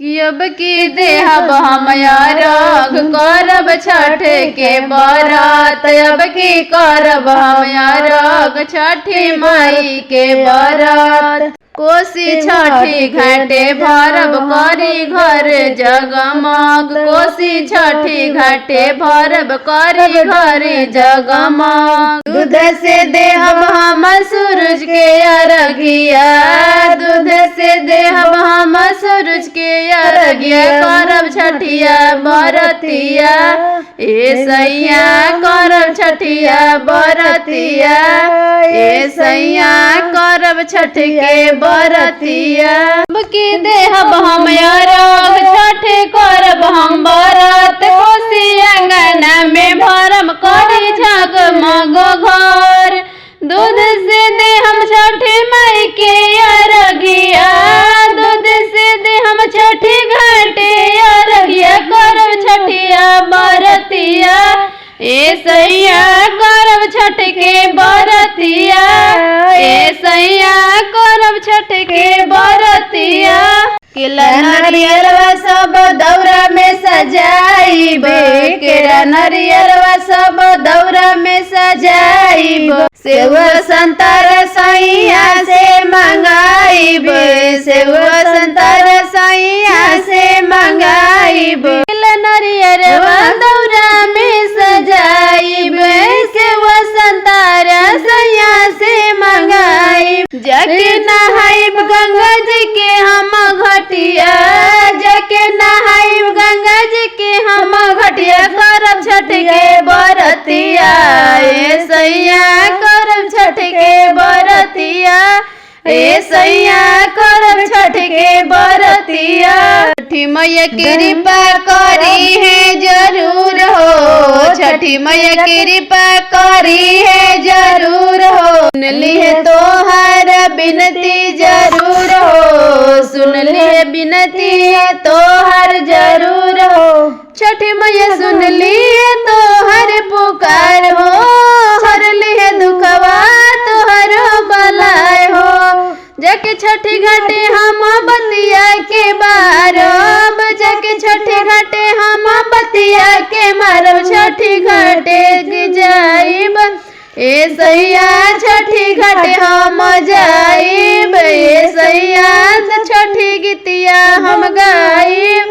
कि अब की देहब हम अरघ करब छठ के बरत। अब की करब हम अरघ छठी माई के बरत। कोसी छठी घाटे भरब करी घर जगमग। कोसी छठी घाटे भरब करी घर जगमग। दूध से देहब हम सूरज के अरघिया। दूध से देहब हम सूरज के अरघिया। करब छठिया बरतिया ए सैया। करब छठिया बरतिया ए सैया। करब छठ के बरतिया। अब की देहब हम अरघ छठ करब हम बरत। कोसी अंगना में भरम करी जगमग घर। दूध से दे हम छठ माई के अरघिया। दूध से दे हम छठी घाटे अरघिया। करब छठिया बरतिया ए सैया। करब छठ के बरतिया ए सैया। करब छठ के बरतिया। केला नरियरवा सब दौरा में सजाइब। केला नरियरवा सब दौरा में सजाइब। सेव संतरा सैया से मंगाइब। सेव संतरा सैया से मंगाइब। केला नरियरवा दौरा में सजाइब। सेव संतरा सैया से मंगाइब। जाके नहाइब गंगा जी के हम घटिया। जाके नहाइब गंगा जी के हम घटिया। करब छठ के बरतिया ए सैया। करब छठ के बरतिया ए सैया। करब छठ के बरतिया। छठी मैया कृपा करी है जरूर हो। छठी मैया कृपा करी है जरूर हो। सुन ली है तोहर बिनती जरूर हो। सुन ली है बिनती है तोहर जरूर हो। छठी मैया सुन ली है तोहर पुकार हो। हर ली है दुखवा तोहर बलाय हो। जाके छठी घाटे हम बतिया के बारब। जाके छठी घाटे हम बतिया के मारब। छठी घाटे जाइब ए सैया। छठी घाटे हम जाइब ए सैया। छठी गीतिया हम गाइब।